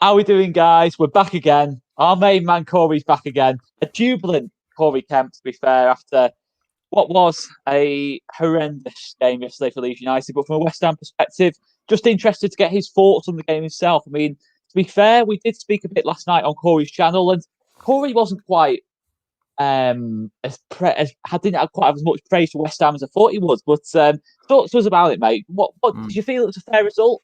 How are we doing, guys? We're back again. Our main man Corey's back again. A jubilant Corey Kemp, to be fair, after what was a horrendous game yesterday for Leeds United. But from a West Ham perspective, just interested to get his thoughts on the game himself. I mean, to be fair, we did speak a bit last night on Corey's channel, and Corey wasn't quite didn't have quite as much praise for West Ham as I thought he was. But talk to us about it, mate. What did you feel it was a fair result?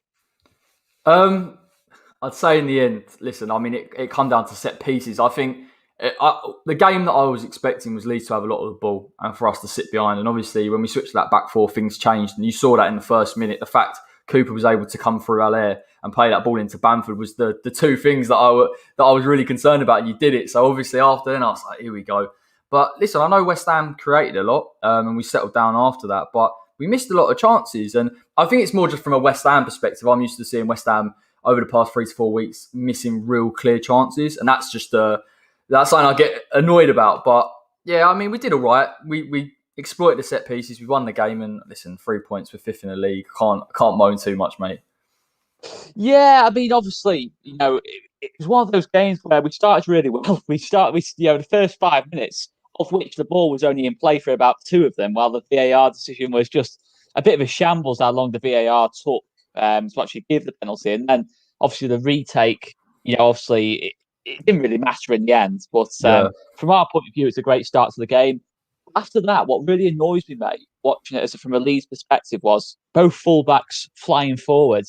I'd say in the end, listen, I mean, it come down to set pieces. I think the game that I was expecting was Leeds to have a lot of the ball and for us to sit behind. And obviously, when we switched to that back four, things changed. And you saw that in the first minute. The fact Cooper was able to come through Allaire and play that ball into Bamford was the two things that I was really concerned about. And you did it. So obviously, after then, I was like, here we go. But listen, I know West Ham created a lot and we settled down after that. But we missed a lot of chances. And I think it's more just from a West Ham perspective. I'm used to seeing West Ham over the past 3 to 4 weeks missing real clear chances. And that's just that's something I get annoyed about. But yeah, I mean, we did all right. We exploited the set pieces. We won the game. And listen, 3 points, we're fifth in the league. Can't moan too much, mate. Yeah, I mean, obviously, it was one of those games where we started really well. The first 5 minutes, of which the ball was only in play for about 2 of them, while the VAR decision was just a bit of a shambles how long the VAR took to actually give the penalty. And then, obviously, the retake, obviously, it didn't really matter in the end. But from our point of view, it's a great start to the game. After that, what really annoys me, mate, watching it from a Leeds perspective, was both fullbacks flying forward.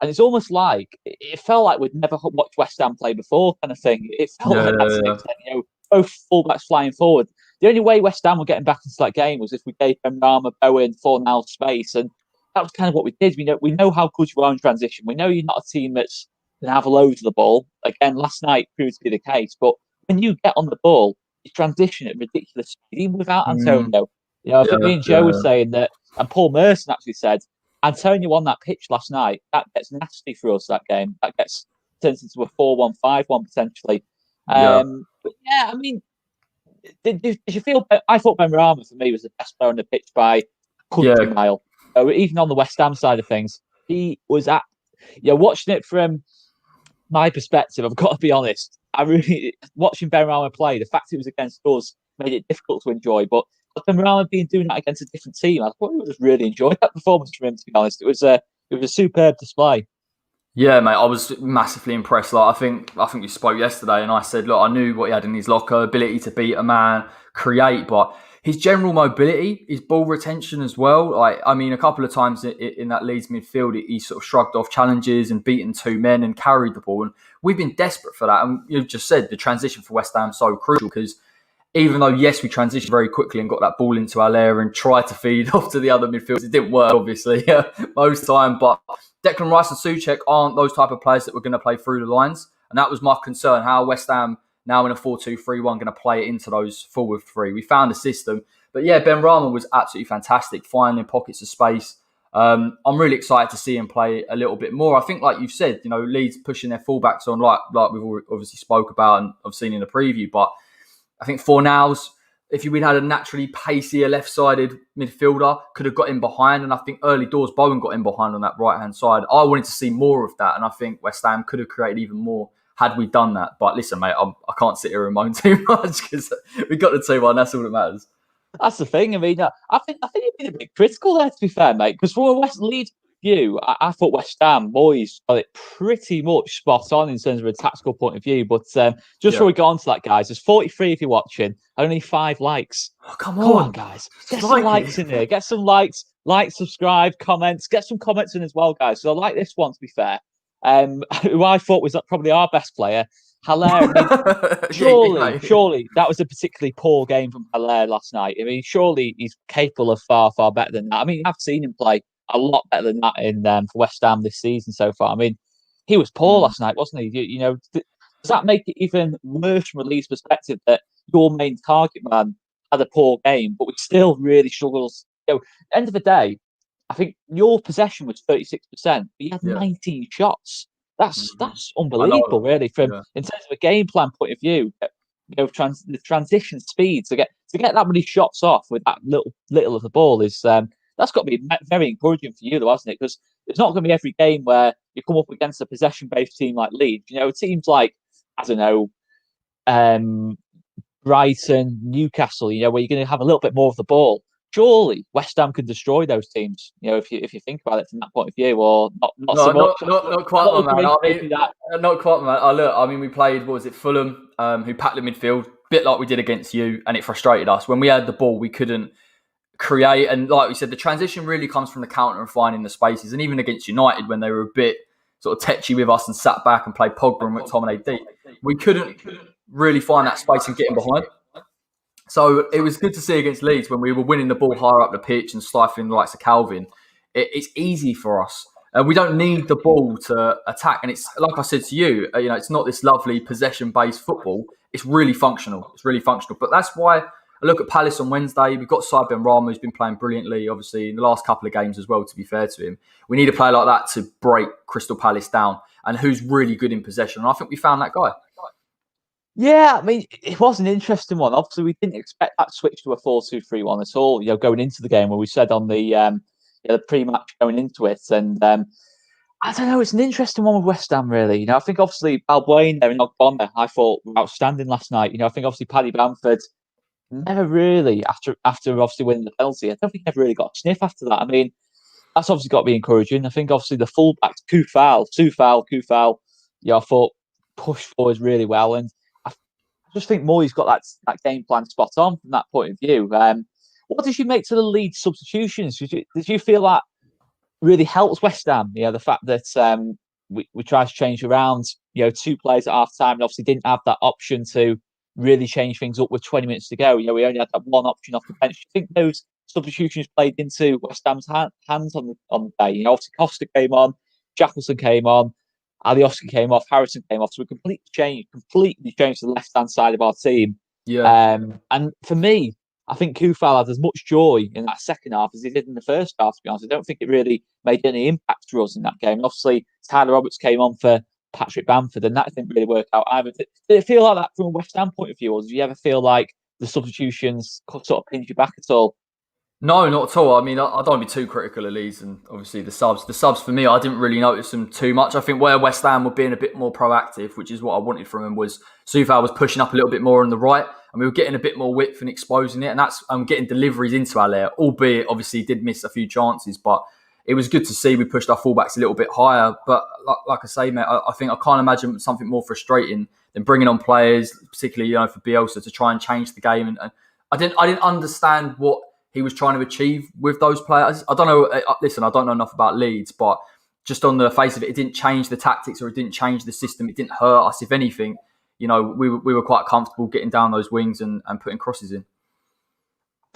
And it's almost like, it felt like we'd never watched West Ham play before, kind of thing. It felt like that to an extent, both fullbacks flying forward. The only way West Ham were getting back into that game was if we gave Benrahma, Bowen, Fornal space. And that was kind of what we did. We know how good you are in transition. We know you're not a team that's going to have loads of the ball. Again, last night proved to be the case. But when you get on the ball, you transition at ridiculous speed, even without Antonio. I think me and Joe were saying that, and Paul Merson actually said, Antonio on that pitch last night, that gets nasty for us, that game. That gets turned into a 4-1, 5-1 potentially. But yeah, I mean, did you feel? I thought Benrahma for me was the best player on the pitch by a country mile. Even on the West Ham side of things, he was at. Watching it from my perspective, I've got to be honest. Watching Benrahma play, the fact it was against us made it difficult to enjoy. But Benrahma being doing that against a different team, I thought we just really enjoyed that performance from him. To be honest, it was a superb display. Yeah, mate, I was massively impressed. Like I think we spoke yesterday, and I said, look, I knew what he had in his locker, ability to beat a man, create, but his general mobility, his ball retention as well. I mean, a couple of times in that Leeds midfield, he sort of shrugged off challenges and beaten 2 men and carried the ball. And we've been desperate for that. And you've just said the transition for West Ham is so crucial because even though, yes, we transitioned very quickly and got that ball into Allaire and tried to feed off to the other midfielders, it didn't work, obviously, most of the time. But Declan Rice and Souček aren't those type of players that were going to play through the lines. And that was my concern, how West Ham, now in a 4-2-3-1, going to play it into those forward 3. We found a system. But yeah, Benrahma was absolutely fantastic, finding pockets of space. I'm really excited to see him play a little bit more. I think, like you've said, Leeds pushing their fullbacks on, like we've obviously spoke about and I've seen in the preview. But I think Fornals, if we'd had a naturally pacier left-sided midfielder, could have got in behind. And I think early doors, Bowen got in behind on that right-hand side. I wanted to see more of that. And I think West Ham could have created even more had we done that. But listen, mate, I can't sit here and moan too much because we got the 2-1. That's all that matters. That's the thing. I mean, I think you've been a bit critical there, to be fair, mate. Because from a West Leeds view, I thought West Ham boys got it pretty much spot on in terms of a tactical point of view. But just before we go on to that, guys, there's 43 if you're watching, only 5 likes. Oh, come on, guys, get some likes in there. Get some likes, subscribe, comments. Get some comments in as well, guys. So I like this one, to be fair. Who I thought was probably our best player. Haller, surely that was a particularly poor game from Haller last night. I mean, surely he's capable of far, far better than that. I mean, I've seen him play a lot better than that in for West Ham this season so far. I mean, he was poor last night, wasn't he? Does that make it even worse from a Leeds perspective that your main target man had a poor game, but we still really struggled? At the end of the day, I think your possession was 36%, but you had 19 shots. That's unbelievable, really. In terms of a game plan point of view, the transition speed to get that many shots off with that little of the ball is that's got to be very encouraging for you, though, hasn't it? Because it's not going to be every game where you come up against a possession-based team like Leeds. Teams like, I don't know, Brighton, Newcastle, where you're going to have a little bit more of the ball. Surely West Ham could destroy those teams, if you think about it from that point of view, or not so No, much. not quite, my man. Not quite, man. Look, I mean, we played, what was it, Fulham, who packed the midfield, a bit like we did against you, and it frustrated us. When we had the ball, we couldn't create, and like we said, the transition really comes from the counter and finding the spaces. And even against United, when they were a bit sort of tetchy with us and sat back and played Pogba and McTominay deep, we couldn't really find that space and get in behind. So it was good to see against Leeds when we were winning the ball higher up the pitch and stifling the likes of Calvin. It's easy for us. We don't need the ball to attack. And it's like I said to you, it's not this lovely possession-based football. It's really functional. But that's why I look at Palace on Wednesday. We've got Benrahma, who's been playing brilliantly, obviously, in the last couple of games as well, to be fair to him. We need a player like that to break Crystal Palace down and who's really good in possession. And I think we found that guy. Yeah, I mean, it was an interesting one. Obviously, we didn't expect that switch to a 4-2-3-1 at all, going into the game, where we said on the pre-match going into it. And I don't know, it's an interesting one with West Ham, really. I think obviously Balbuena and Ogbonna, I thought were outstanding last night. I think obviously Paddy Bamford never really, after obviously winning the penalty, I don't think he ever really got a sniff after that. I mean, that's obviously got to be encouraging. I think obviously the fullbacks, Kufal, I thought pushed forward really well. And I just think Moyes got that game plan spot on from that point of view. What did you make to the Leeds substitutions? Did you feel that really helps West Ham? The fact that we tried to change around, two players at half time, and obviously didn't have that option to really change things up with 20 minutes to go. We only had that one option off the bench. Do you think those substitutions played into West Ham's hands on the day? Obviously Costa came on, Jackelson came on, Alioski came off, Harrison came off. So we completely changed the left-hand side of our team. Yeah. And for me, I think Kufal had as much joy in that second half as he did in the first half, to be honest. I don't think it really made any impact for us in that game. And obviously, Tyler Roberts came on for Patrick Bamford, and that didn't really work out either. Did it feel like that from a West Ham point of view, or did you ever feel like the substitutions sort of pinned you back at all? No, not at all. I mean, I don't want to be too critical of Leeds and obviously the subs. The subs for me, I didn't really notice them too much. I think where West Ham were being a bit more proactive, which is what I wanted from them, was Soufal was pushing up a little bit more on the right, and we were getting a bit more width and exposing it, and that's getting deliveries into Allaire, albeit obviously did miss a few chances, but it was good to see we pushed our fullbacks a little bit higher. But like I say, mate, I think I can't imagine something more frustrating than bringing on players, particularly for Bielsa, to try and change the game. And I didn't understand what he was trying to achieve with those players. I don't know. Listen, I don't know enough about Leeds, but just on the face of it, it didn't change the tactics or it didn't change the system. It didn't hurt us. If anything, we were quite comfortable getting down those wings and putting crosses in.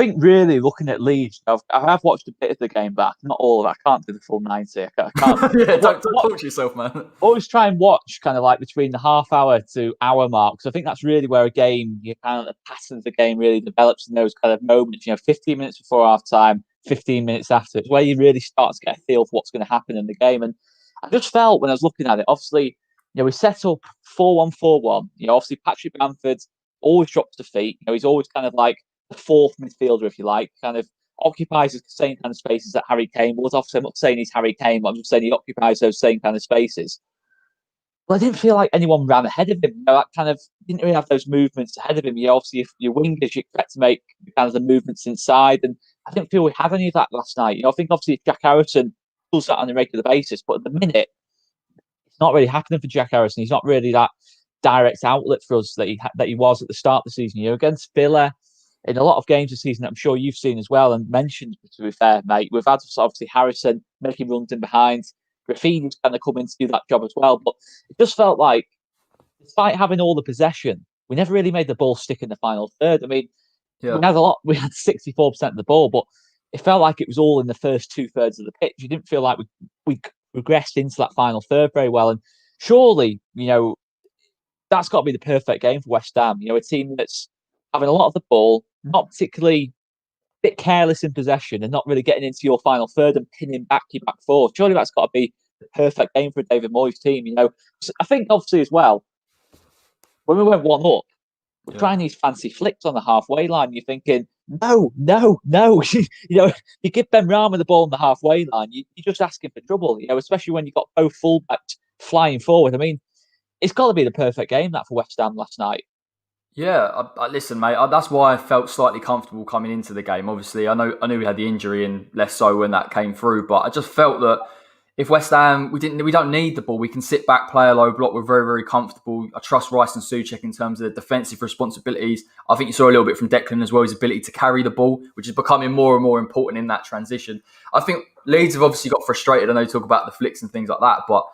I think really looking at Leeds, I have watched a bit of the game back, not all of it. I can't do the full 90. I can't. Yeah, don't talk to yourself, man. Always try and watch kind of like between the half hour to hour marks. I think that's really where a game, the pattern of the game really develops in those kind of moments. 15 minutes before half time, 15 minutes after. It's where you really start to get a feel for what's going to happen in the game. And I just felt when I was looking at it, obviously, we set up 4-1-4-1. Obviously Patrick Bamford always drops the feet. He's always kind of like the fourth midfielder, if you like, kind of occupies the same kind of spaces that Harry Kane was. Obviously, I'm not saying he's Harry Kane, but I'm just saying he occupies those same kind of spaces. But I didn't feel like anyone ran ahead of him. That kind of didn't really have those movements ahead of him. Obviously, if your wingers, you expect to make kind of the movements inside, and I didn't feel we had any of that last night. I think obviously Jack Harrison does that on a regular basis, but at the minute, it's not really happening for Jack Harrison. He's not really that direct outlet for us that he was at the start of the season. Against Villa, in a lot of games this season, I'm sure you've seen as well and mentioned, to be fair, mate, we've had obviously Harrison making runs in behind. Rafinha's kind of come in to do that job as well. But it just felt like, despite having all the possession, we never really made the ball stick in the final third. I mean, we had 64% of the ball, but it felt like it was all in the first 2/3 of the pitch. You didn't feel like we progressed into that final third very well. And surely, that's got to be the perfect game for West Ham. A team that's having a lot of the ball, not particularly bit careless in possession and not really getting into your final third and pinning back your back four. Surely that's got to be the perfect game for a David Moyes team. I think obviously as well, when we went 1-up, we're trying these fancy flicks on the halfway line. You're thinking, No. You give Benrahma the ball on the halfway line, you're just asking for trouble. Especially when you've got both fullbacks flying forward. I mean, it's got to be the perfect game that for West Ham last night. Yeah, listen, mate. That's why I felt slightly comfortable coming into the game. Obviously, I knew we had the injury, and less so when that came through. But I just felt that if West Ham, we don't need the ball. We can sit back, play a low block. We're very, very comfortable. I trust Rice and Souček in terms of the defensive responsibilities. I think you saw a little bit from Declan as well, his ability to carry the ball, which is becoming more and more important in that transition. I think Leeds have obviously got frustrated. I know you talk about the flicks and things like that, but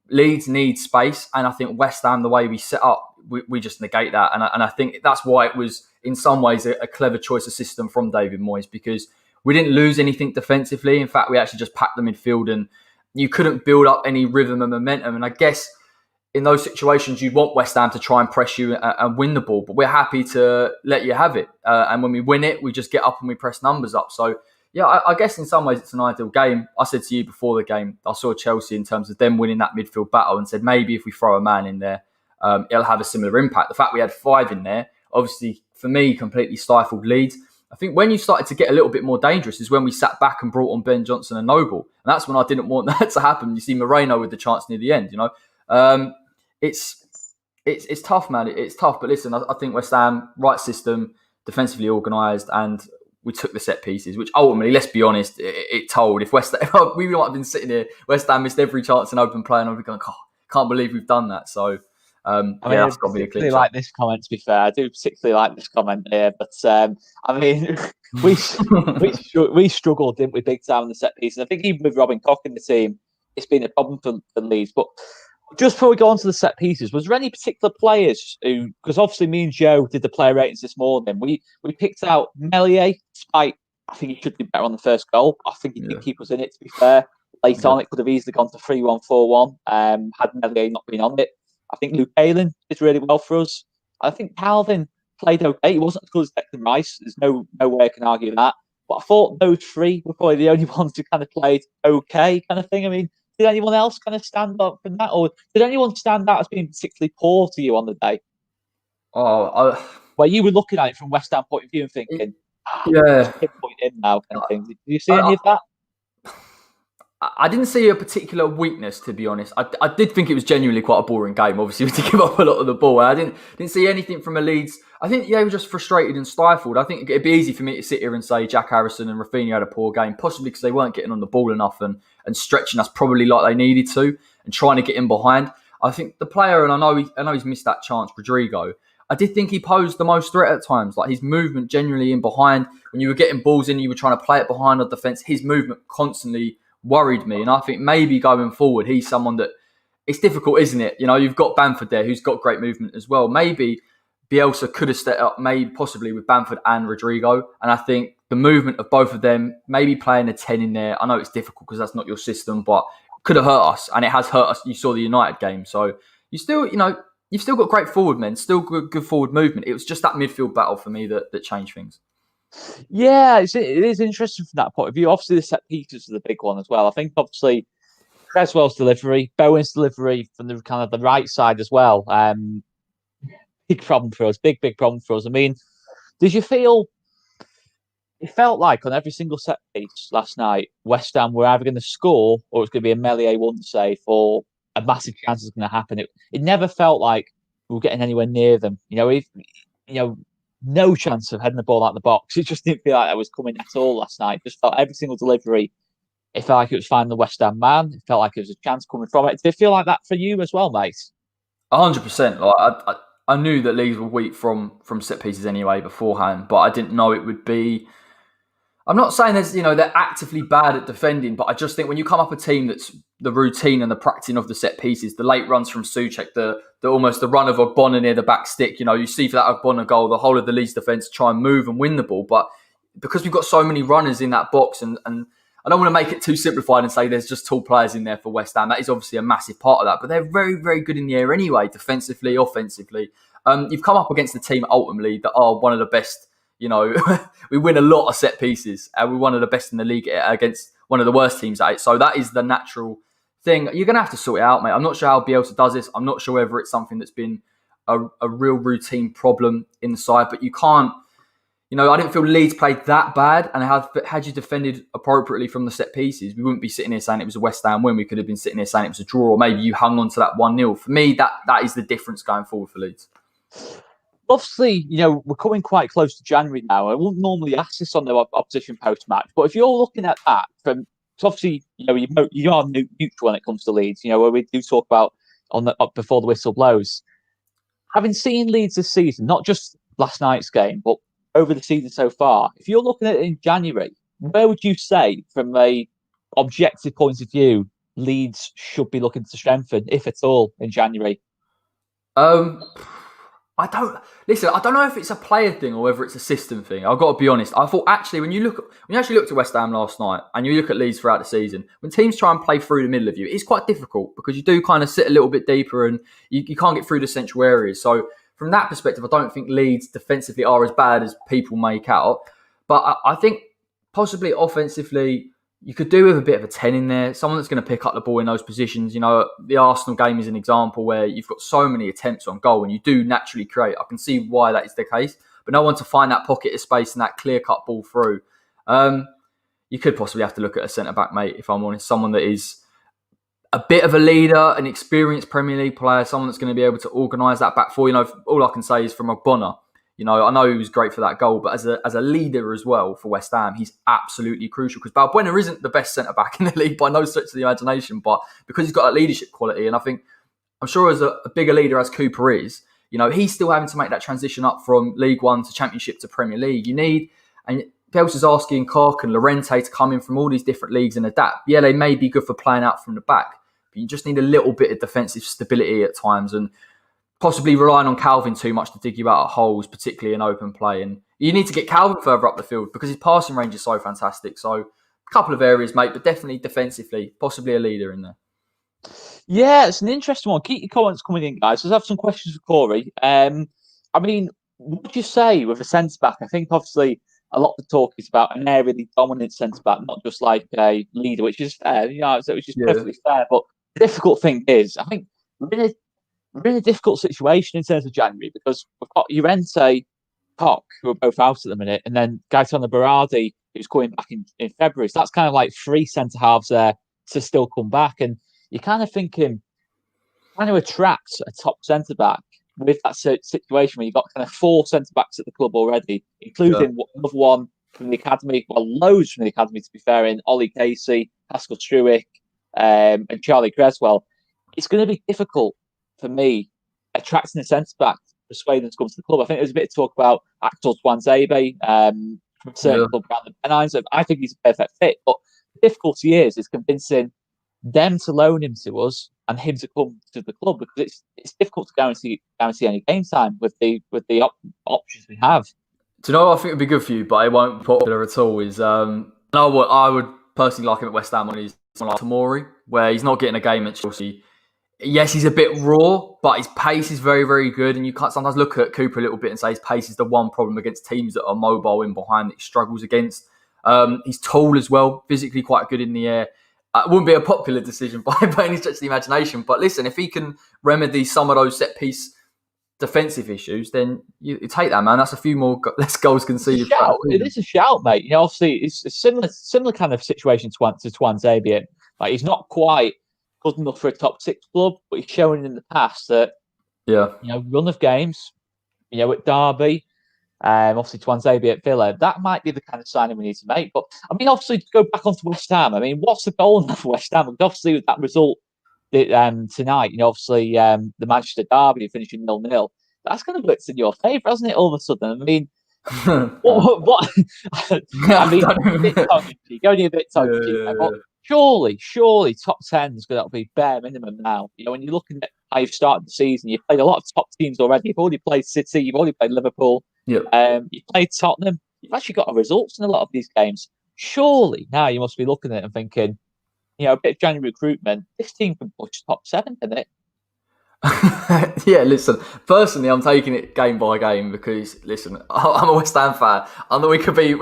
Leeds need space, and I think West Ham, the way we set up, we just negate that. And I think that's why it was, in some ways, a clever choice of system from David Moyes, because we didn't lose anything defensively. In fact, we actually just packed the midfield, and you couldn't build up any rhythm and momentum. And I guess in those situations, you want West Ham to try and press you and win the ball, but we're happy to let you have it. And when we win it, we just get up and we press numbers up. So, yeah, I guess in some ways it's an ideal game. I said to you before the game, I saw Chelsea in terms of them winning that midfield battle and said maybe if we throw a man in there, it'll have a similar impact. The fact we had 5 in there, obviously, for me, completely stifled Leeds. I think when you started to get a little bit more dangerous is when we sat back and brought on Ben Johnson and Noble. And that's when I didn't want that to happen. You see Moreno with the chance near the end, It's tough, man. It's tough. But listen, I think West Ham, right system, defensively organised, and we took the set pieces, which ultimately, let's be honest, it told. If we might have been sitting here, West Ham missed every chance in open play, and I'd be going, oh, can't believe we've done that. So, that's got to be a clean shot. I like this comment, to be fair. I do particularly like this comment here, but I mean, we struggled, didn't we, big time in the set piece. And I think even with Robin Koch in the team, it's been a problem for Leeds. But just before we go on to the set pieces, was there any particular players who, because obviously me and Joe did the player ratings this morning, we picked out Meslier, despite I think he should do better on the first goal. I think he did keep us in it, to be fair. Late on, it could have easily gone to 3-1, 4-1, had Meslier not been on it. I think Luke Ayling did really well for us. I think Calvin played okay. He wasn't as good as Declan Rice. There's no way I can argue that. But I thought those 3 were probably the only ones who kind of played okay, kind of thing. I mean, did anyone else kind of stand up from that? Or did anyone stand out as being particularly poor to you on the day? Where you were looking at it from West Ham point of view and thinking, pinpoint in now, kind of thing. Did you see any of that? I didn't see a particular weakness, to be honest. I did think it was genuinely quite a boring game. Obviously, we had to give up a lot of the ball. I didn't see anything from a Leeds. I think they were just frustrated and stifled. I think it'd be easy for me to sit here and say Jack Harrison and Rafinha had a poor game, possibly because they weren't getting on the ball enough and stretching us probably like they needed to and trying to get in behind. I think the player, and I know he's missed that chance, Rodrigo. I did think he posed the most threat at times. Like his movement generally in behind. When you were getting balls in, you were trying to play it behind the defence. His movement constantly worried me. And I think maybe going forward, he's someone that it's difficult, isn't it? You've got Bamford there who's got great movement as well. Maybe Bielsa could have stepped up, maybe possibly with Bamford and Rodrigo. And I think the movement of both of them, maybe playing a 10 in there. I know it's difficult because that's not your system, but could have hurt us. And it has hurt us. You saw the United game. So you still, you've still got great forward men, still good forward movement. It was just that midfield battle for me that changed things. Yeah, it is interesting from that point of view. Obviously, the set pieces are the big one as well. I think obviously Creswell's delivery, Bowen's delivery from the kind of the right side as well. Big problem for us. Big problem for us. I mean, did you feel? It felt like on every single set piece last night, West Ham were either going to score or it was going to be a Meslier one save or a massive chance was going to happen. It never felt like we were getting anywhere near them. No chance of heading the ball out of the box. It just didn't feel like that was coming at all last night. It just felt every single delivery, it felt like it was finding the West Ham man. It felt like it was a chance coming from it. Did it feel like that for you as well, mate? 100%. Like I knew that Leeds were weak from set pieces anyway beforehand, but I didn't know it would be. I'm not saying they're actively bad at defending, but I just think when you come up a team that's the routine and the practicing of the set pieces, the late runs from Souček, the almost the run of Ogbonna near the back stick, you see for that Ogbonna goal, the whole of the Leeds defence try and move and win the ball. But because we've got so many runners in that box, and I don't want to make it too simplified and say there's just tall players in there for West Ham. That is obviously a massive part of that, but they're very, very good in the air anyway, defensively, offensively. You've come up against a team ultimately that are one of the best. We win a lot of set pieces, and we're one of the best in the league against one of the worst teams at it. So that is the natural thing. You're going to have to sort it out, mate. I'm not sure how Bielsa does this. I'm not sure whether it's something that's been a real routine problem in the side, but you can't I didn't feel Leeds played that bad, and had you defended appropriately from the set pieces, we wouldn't be sitting here saying it was a West Ham win. We could have been sitting here saying it was a draw, or maybe you hung on to that 1-0. For me, that is the difference going forward for Leeds. Obviously, we're coming quite close to January now. I wouldn't normally ask this on the opposition post-match, but if you're looking at that from, so obviously, you are neutral when it comes to Leeds. Where we do talk about before the whistle blows. Having seen Leeds this season, not just last night's game, but over the season so far, if you're looking at it in January, where would you say, from a objective point of view, Leeds should be looking to strengthen, if at all, in January? I don't know if it's a player thing or whether it's a system thing. I've got to be honest. I thought actually when you actually looked at West Ham last night and you look at Leeds throughout the season, when teams try and play through the middle of you, it's quite difficult because you do kind of sit a little bit deeper and you can't get through the central areas. So from that perspective, I don't think Leeds defensively are as bad as people make out. But I think possibly offensively, you could do with a bit of a 10 in there. Someone that's going to pick up the ball in those positions. The Arsenal game is an example where you've got so many attempts on goal and you do naturally create. I can see why that is the case. But no one to find that pocket of space and that clear-cut ball through. You could possibly have to look at a centre-back, mate, if I'm honest. Someone that is a bit of a leader, an experienced Premier League player, someone that's going to be able to organise that back four. All I can say is from Ogbonna. I know he was great for that goal, but as a leader as well for West Ham, he's absolutely crucial because Balbuena isn't the best centre-back in the league by no stretch of the imagination, but because he's got that leadership quality, and I'm sure as a bigger leader as Cooper is, he's still having to make that transition up from League One to Championship to Premier League. And Bielsa's asking Clark and Llorente to come in from all these different leagues and adapt. Yeah, they may be good for playing out from the back, but you just need a little bit of defensive stability at times and possibly relying on Calvin too much to dig you out of holes, particularly in open play. And you need to get Calvin further up the field because his passing range is so fantastic. So a couple of areas, mate, but definitely defensively, possibly a leader in there. Yeah, it's an interesting one. Keep your comments coming in, guys. Let's have some questions for Corey. What would you say with a centre-back? I think, obviously, a lot of the talk is about an aerially dominant centre-back, not just like a leader, which is fair, which is perfectly fair. But the difficult thing is, I think we're in a difficult situation in terms of January because we've got Llorente, Koch, who are both out at the minute, and then Gaetano Berardi, who's coming back in February. So that's kind of like 3 centre-halves there to still come back. And you're kind of thinking, trying to attract a top centre-back with that situation where you've got kind of 4 centre-backs at the club already, including another one from the academy, loads from the academy, to be fair, in Ollie Casey, Pascal Struijk, and Charlie Creswell. It's going to be difficult for me attracting a centre-back, persuading them to come to the club. I think there's a bit of talk about Axel Tuanzebe from a certain club around the Pennines. I think he's a perfect fit, but the difficulty is convincing them to loan him to us and him to come to the club because it's difficult to guarantee any game time with the options we have. Do you know what I think would be good for you, but it won't be popular at all? Is what I would personally like him at West Ham when he's like Tomori, where he's not getting a game at Chelsea. Yes, he's a bit raw, but his pace is very, very good. And you can't sometimes look at Cooper a little bit and say his pace is the one problem against teams that are mobile in behind that he struggles against. He's tall as well, physically quite good in the air. It wouldn't be a popular decision by any stretch of the imagination. But listen, if he can remedy some of those set-piece defensive issues, then you take that, man. That's a few less goals conceded. It is a shout, mate. Obviously, it's a similar kind of situation to Tuanzebe. Like, he's not quite good enough for a top 6 club, but he's shown in the past that run of games, at Derby, obviously Tuanzebe at Villa, that might be the kind of signing we need to make. But obviously to go back onto West Ham, what's the goal now for West Ham? Obviously with that result tonight, obviously the Manchester Derby finishing 0-0, that's going to work in your favour, hasn't it? All of a sudden, what? Going a bit tongue-in-cheek, but surely top 10 is going to be bare minimum now. When you're looking at how you've started the season, you've played a lot of top teams already. You've already played City, you've already played Liverpool, you've played Tottenham. You've actually got results in a lot of these games. Surely now you must be looking at it and thinking, a bit of January recruitment, this team can push top 7, can it? Yeah, listen, personally, I'm taking it game by game because, listen, I'm a West Ham fan. I know we could be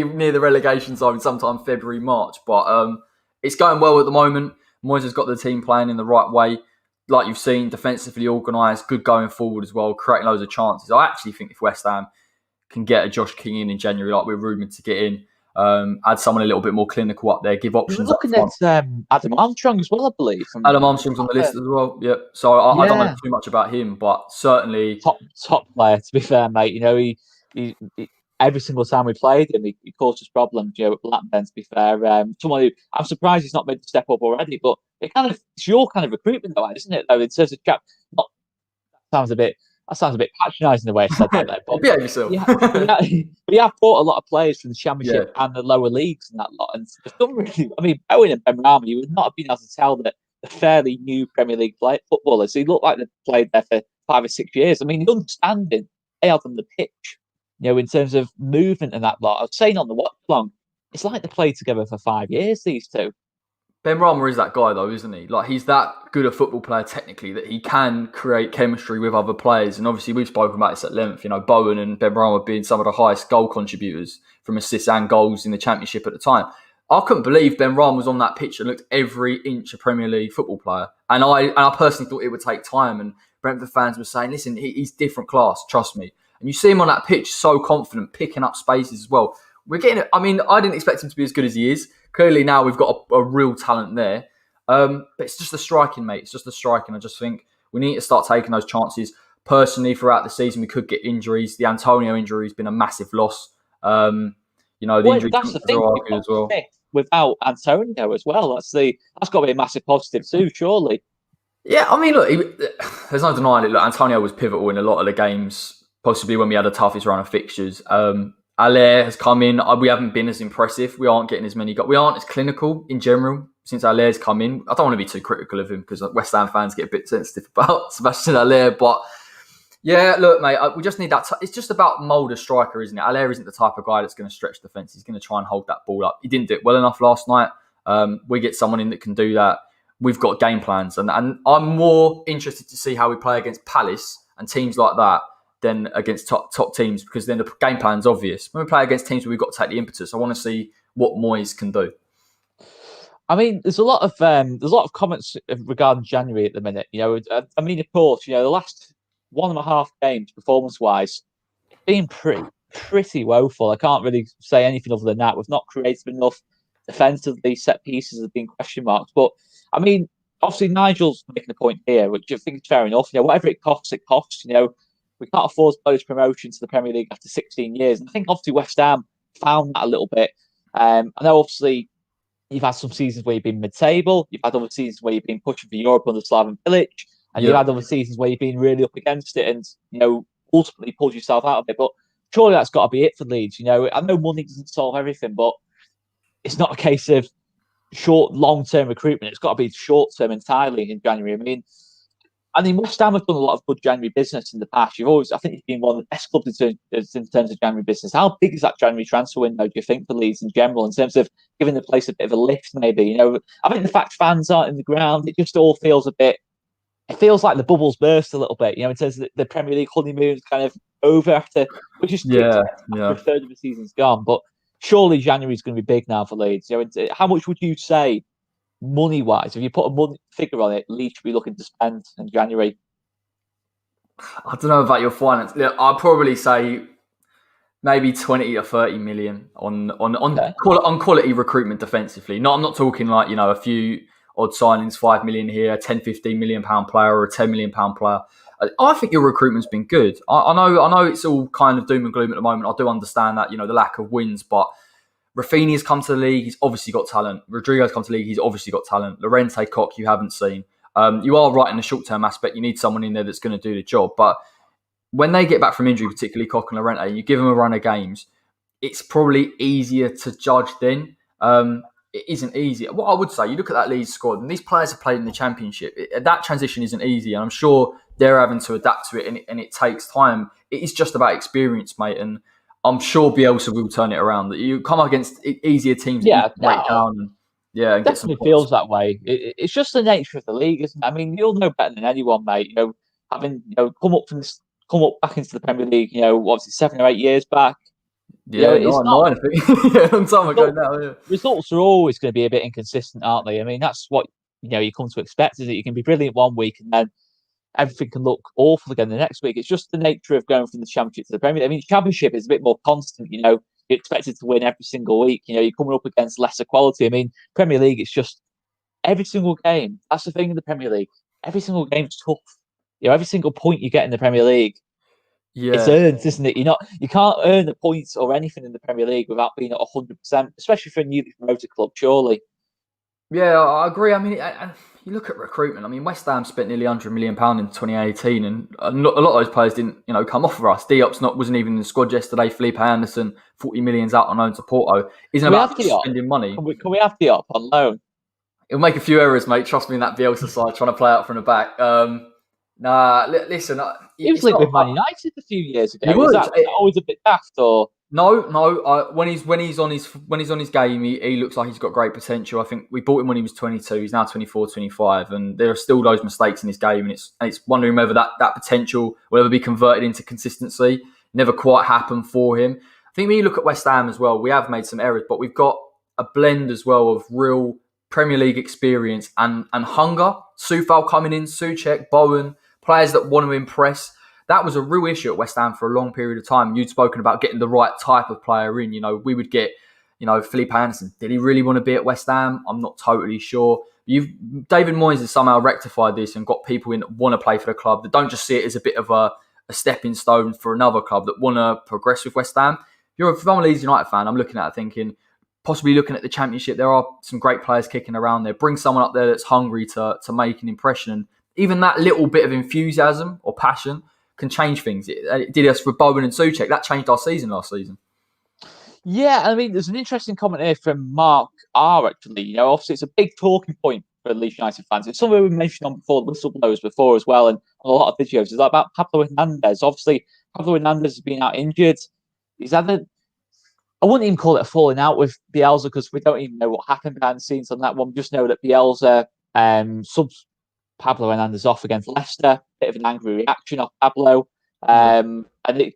near the relegation zone sometime February, March, but it's going well at the moment. Moyes has got the team playing in the right way. Like you've seen, defensively organised, good going forward as well, creating loads of chances. I actually think if West Ham can get a Josh King in January, like we're rumoured to get in. Add someone a little bit more clinical up there, give We were options up looking front. at Adam Armstrong as well, I believe. Adam Armstrong's on the list as well. Yeah, so I don't know Yeah, too much about him, but certainly, top player. To be fair, mate, he every single time we played him, he caused us problems. At Blackburn. To be fair, someone who I'm surprised he's not made the step up already. But it's your kind of recruitment, though, isn't it? Though in terms of chap, not sounds a bit that sounds a bit patronising the way I said that there, but behave yourself. yeah, we have bought a lot of players from the Yeah, Championship and the lower leagues and that lot, and for some reason, I mean, Owen and Benrahma, you would not have been able to tell that the fairly new Premier League footballers, they look like they've played there for 5 or 6 years. I mean, the understanding they have on the pitch, in terms of movement and that lot. I was saying on the watch along, it's like they played together for 5 years, these two. Benrahma is that guy though, isn't he? Like he's that good a football player technically that he can create chemistry with other players. And obviously we've spoken about this at length. Bowen and Benrahma being some of the highest goal contributors from assists and goals in the Championship at the time. I couldn't believe Benrahma was on that pitch and looked every inch a Premier League football player. And I personally thought it would take time. And Brentford fans were saying, listen, he's different class, trust me. And you see him on that pitch, so confident, picking up spaces as well. We're getting. I mean, I didn't expect him to be as good as he is. Clearly now we've got a real talent there. But it's just the striking, mate. It's just the striking. I just think we need to start taking those chances. Personally, throughout the season, we could get injuries. The Antonio injury has been a massive loss. The injury That's the thing. are argued as well. Without Antonio as well, that's got to be a massive positive too, surely. Yeah, I mean, look, there's no denying it. Look, Antonio was pivotal in a lot of the games, possibly when we had the toughest run of fixtures. Allaire has come in. We haven't been as impressive. We aren't getting as many goals. We aren't as clinical in general since Allaire's come in. I don't want to be too critical of him because West Ham fans get a bit sensitive about Sebastian Allaire. But yeah, look, mate, we just need that. It's just about mould a striker, isn't it? Allaire isn't the type of guy that's going to stretch defence. He's going to try and hold that ball up. He didn't do it well enough last night. We get someone in that can do that. We've got game plans. And I'm more interested to see how we play against Palace and teams like that than against top teams, because then the game plan's obvious. When we play against teams where we've got to take the impetus, I want to see what Moyes can do. I mean, there's a lot of comments regarding January at the minute. I mean, of course, the last 1.5 games, performance-wise, it's been pretty woeful. I can't really say anything other than that. We've not created enough defensively. Set pieces have been question marks. But I mean, obviously, Nigel's making a point here, which I think is fair enough. Whatever it costs, it costs. We can't afford to lose promotion to the Premier League after 16 years. And I think obviously West Ham found that a little bit. I know obviously you've had some seasons where you've been mid-table. You've had other seasons where you've been pushing for Europe under Slaven Bilic. And you've had other seasons where you've been really up against it and, ultimately pulled yourself out of it. But surely that's got to be it for Leeds. I know money doesn't solve everything, but it's not a case of long-term recruitment. It's got to be short-term entirely in January. I mean, West Ham have done a lot of good January business in the past. I think you've been one of the best clubs in terms of January business. How big is that January transfer window, do you think, for Leeds in general, in terms of giving the place a bit of a lift, maybe? I think the fact fans aren't in the ground, it just all feels it feels like the bubbles burst a little bit, in terms of the Premier League honeymoon's kind of over after, which is after a third of the season's gone. But surely January's going to be big now for Leeds. How much would you say, money-wise, if you put a money figure on it, Leeds should be looking to spend in January? I don't know about your finance. I'd probably say maybe 20 or 30 million on quality recruitment defensively. I'm not talking like, a few odd signings, 5 million here, a 10, 15 million pound player or a 10 million pound player. I think your recruitment's been good. I know it's all kind of doom and gloom at the moment. I do understand that, the lack of wins, but Rafinha's come to the league. He's obviously got talent. Rodrigo's come to the league. He's obviously got talent. Llorente, Koch, you haven't seen. You are right in the short-term aspect. You need someone in there that's going to do the job. But when they get back from injury, particularly Koch and Llorente, and you give them a run of games, it's probably easier to judge then. It isn't easy. What I would say, you look at that Leeds squad, and these players have played in the Championship. That transition isn't easy, and I'm sure they're having to adapt to it, and it takes time. It is just about experience, mate, and I'm sure Bielsa will turn it around. That you come against easier teams, and break down, and get some definitely feels that way. It's just the nature of the league, isn't it? I mean, you'll know better than anyone, mate. Having come up back into the Premier League, obviously 7 or 8 years back. Yeah, it's nine, I think. Yeah, long time ago now. Yeah. Results are always going to be a bit inconsistent, aren't they? I mean, that's what you come to expect. Is that you can be brilliant one week and then everything can look awful again the next week. It's just the nature of going from the Championship to the Premier League. I mean, Championship is a bit more constant. You're expected to win every single week. You're coming up against lesser quality. I mean, Premier League, it's just every single game. That's the thing in the Premier League. Every single game's tough. Every single point you get in the Premier League, it's earned, isn't it? You can't earn the points or anything in the Premier League without being at 100%, especially for a newly promoted club, surely. Yeah, I agree. I mean, you look at recruitment. I mean, West Ham spent nearly £100 million in 2018, and a lot of those players didn't, come off for us. Diop's wasn't even in the squad yesterday. Felipe Anderson, 40 million's out on loan to Porto. Isn't about spending money. Can we have Diop on loan? It'll make a few errors, mate. Trust me, in that Bielsa side, trying to play out from the back. Listen. He was linked with Man United a few years ago. He was. Is that always a bit daft, or? No. When he's on his game, he looks like he's got great potential. I think we bought him when he was 22. He's now 24, 25, and there are still those mistakes in his game, and it's wondering whether that potential will ever be converted into consistency. Never quite happened for him. I think when you look at West Ham as well, we have made some errors, but we've got a blend as well of real Premier League experience and hunger. Soufal coming in, Souček, Bowen, players that want to impress. That was a real issue at West Ham for a long period of time. You'd spoken about getting the right type of player in. We would get, Felipe Anderson. Did he really want to be at West Ham? I'm not totally sure. David Moyes has somehow rectified this and got people in that want to play for the club, that don't just see it as a bit of a stepping stone for another club, that want to progress with West Ham. If I'm a Leeds United fan, I'm looking at it thinking, possibly looking at the Championship, there are some great players kicking around there. Bring someone up there that's hungry to make an impression. And even that little bit of enthusiasm or passion can change things. It did us for Bowen and Souček. That changed our season last season. Yeah, I mean, there's an interesting comment here from Mark R, actually. Obviously, it's a big talking point for Leeds United fans. It's something we mentioned on before, the whistleblowers before as well, and on a lot of videos. It's about Pablo Hernandez. Obviously, Pablo Hernandez has been out injured. He's had I wouldn't even call it a falling out with Bielsa, because we don't even know what happened behind the scenes on that one. We just know that Bielsa subs Pablo Hernandez off against Leicester. Bit of an angry reaction off Pablo. And we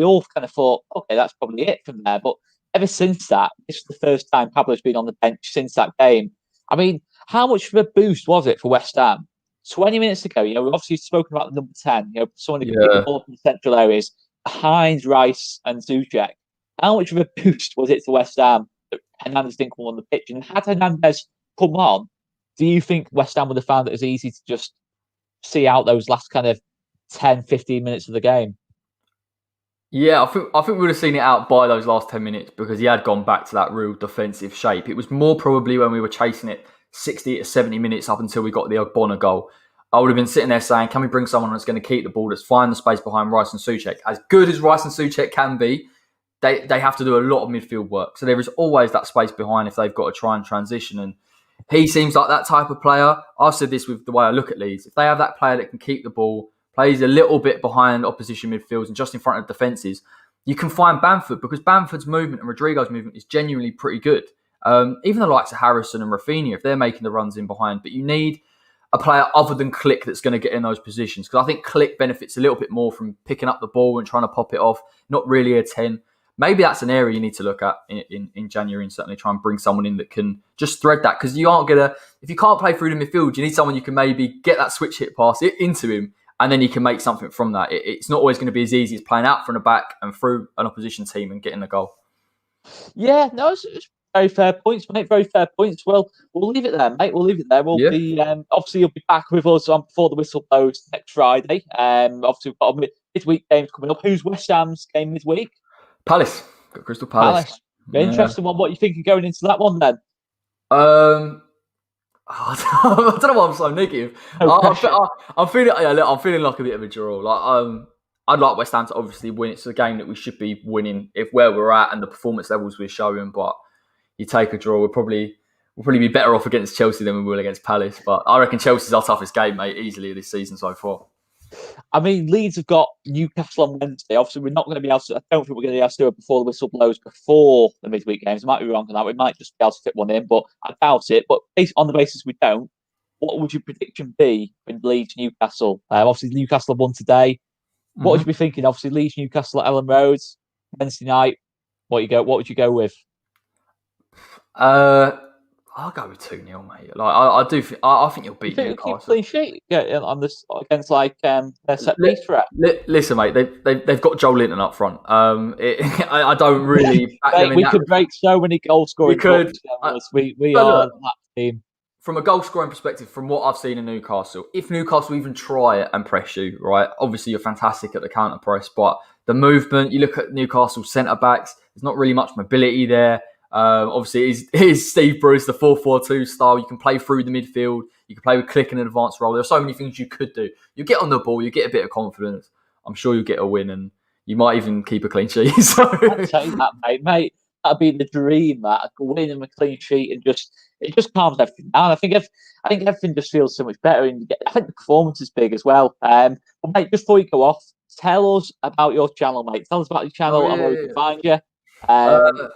all kind of thought, okay, that's probably it from there. But ever since that, this is the first time Pablo's been on the bench since that game. I mean, how much of a boost was it for West Ham? 20 minutes ago, we've obviously spoken about the number 10, someone who can pick the ball from the central areas behind Rice and Souček. How much of a boost was it to West Ham that Hernandez didn't come on the pitch? And had Hernandez come on, do you think West Ham would have found it as easy to just see out those last kind of 10, 15 minutes of the game? Yeah, I think we would have seen it out by those last 10 minutes, because he had gone back to that real defensive shape. It was more probably when we were chasing it 60 to 70 minutes up until we got the Ogbonna goal. I would have been sitting there saying, can we bring someone that's going to keep the ball, that's find the space behind Rice and Souček? As good as Rice and Souček can be, they have to do a lot of midfield work. So there is always that space behind if they've got to try and transition. And he seems like that type of player. I've said this with the way I look at Leeds. If they have that player that can keep the ball, plays a little bit behind opposition midfields and just in front of defences, you can find Bamford, because Bamford's movement and Rodrigo's movement is genuinely pretty good. Even the likes of Harrison and Rafinha, if they're making the runs in behind. But you need a player other than Click that's going to get in those positions, because I think Click benefits a little bit more from picking up the ball and trying to pop it off, not really a 10. Maybe that's an area you need to look at in January, and certainly try and bring someone in that can just thread that. Because you aren't going to, if you can't play through the midfield, you need someone you can maybe get that switch hit pass into him, and then you can make something from that. It's not always going to be as easy as playing out from the back and through an opposition team and getting the goal. Yeah, no, it's very fair points, mate. Very fair points. Well, we'll leave it there, mate. We'll leave it there. We'll be obviously you'll be back with us on Before the Whistle Blows next Friday. Obviously we've got a midweek games coming up. Who's West Ham's game midweek? Palace. Got Crystal Palace. Interesting one. What are you thinking going into that one then? I don't know why I'm so negative. I'm feeling like a bit of a draw. I'd like West Ham to obviously win. It's a game that we should be winning if where we're at and the performance levels we're showing. But you take a draw, we'll probably be better off against Chelsea than we will against Palace. But I reckon Chelsea's our toughest game, mate, easily this season so far. I mean, Leeds have got Newcastle on Wednesday. Obviously, we're not going to be able to. I don't think we're going to be able to do it before the whistle blows before the midweek games. I might be wrong on that. We might just be able to fit one in, but I doubt it. But on the basis we don't, what would your prediction be in Leeds Newcastle? Obviously, Newcastle have won today. What would you be thinking? Obviously, Leeds Newcastle at Ellen Road Wednesday night. What would you go with? I I'll go with 2-0, mate. Like I do. I think you'll You beat think we'll keep a Newcastle. clean sheet on this against like their set piece threat? Listen, mate. They've got Joe Linton up front. I don't really back them Mate, in we that. could break so many goal We scoring could. books. We But are look, that team. from a goal scoring perspective, from what I've seen in Newcastle, if Newcastle even try it and press you, right? Obviously, you're fantastic at the counter press, but the movement, you look at Newcastle centre backs, there's not really much mobility there. Obviously, it is Steve Bruce, the 4-4-2 style. You can play through the midfield, you can play with click and advanced role. There are so many things you could do. You get on the ball, you get a bit of confidence. I'm sure you'll get a win, and you might even keep a clean sheet. So, I'd say that, mate. That'd be the dream. That winning a clean sheet and it just calms everything down. I think everything just feels so much better, and I think the performance is big as well. But mate, just before you go off, tell us about your channel, mate. Tell us about your oh channel and where we yeah, can find you. yeah.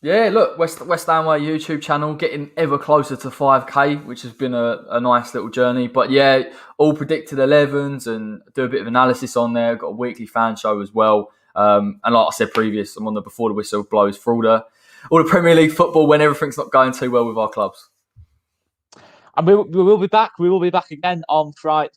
Yeah, look, West Ham Way YouTube channel getting ever closer to 5K, which has been a nice little journey. But yeah, all predicted 11s and do a bit of analysis on there. Got a weekly fan show as well. And like I said previous, I'm on the Before the Whistle blows for all the Premier League football when everything's not going too well with our clubs. And we will be back. We will be back again on Friday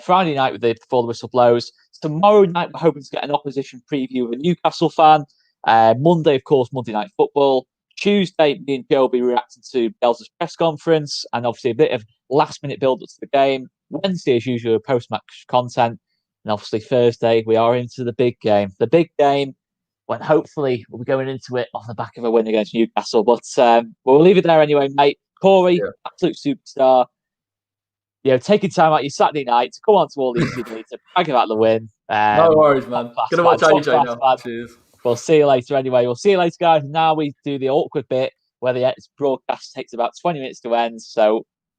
Friday night with the Before the Whistle blows. Tomorrow night, we're hoping to get an opposition preview of a Newcastle fan. Monday, of course, Monday Night Football. Tuesday, me and Joe will be reacting to Bielsa's press conference and obviously a bit of last-minute build-up to the game. Wednesday, as usual, post-match content. And obviously Thursday, we are into the big game. The big game when hopefully we'll be going into it off the back of a win against Newcastle. But we'll leave it there anyway, mate. Corey, absolute superstar. Taking time out your Saturday night to come on to all these TV to brag about the win. No worries, man. Gonna watch AJ now. Cheers. We'll see you later anyway. We'll see you later, guys. Now we do the awkward bit where the broadcast takes about 20 minutes to end. So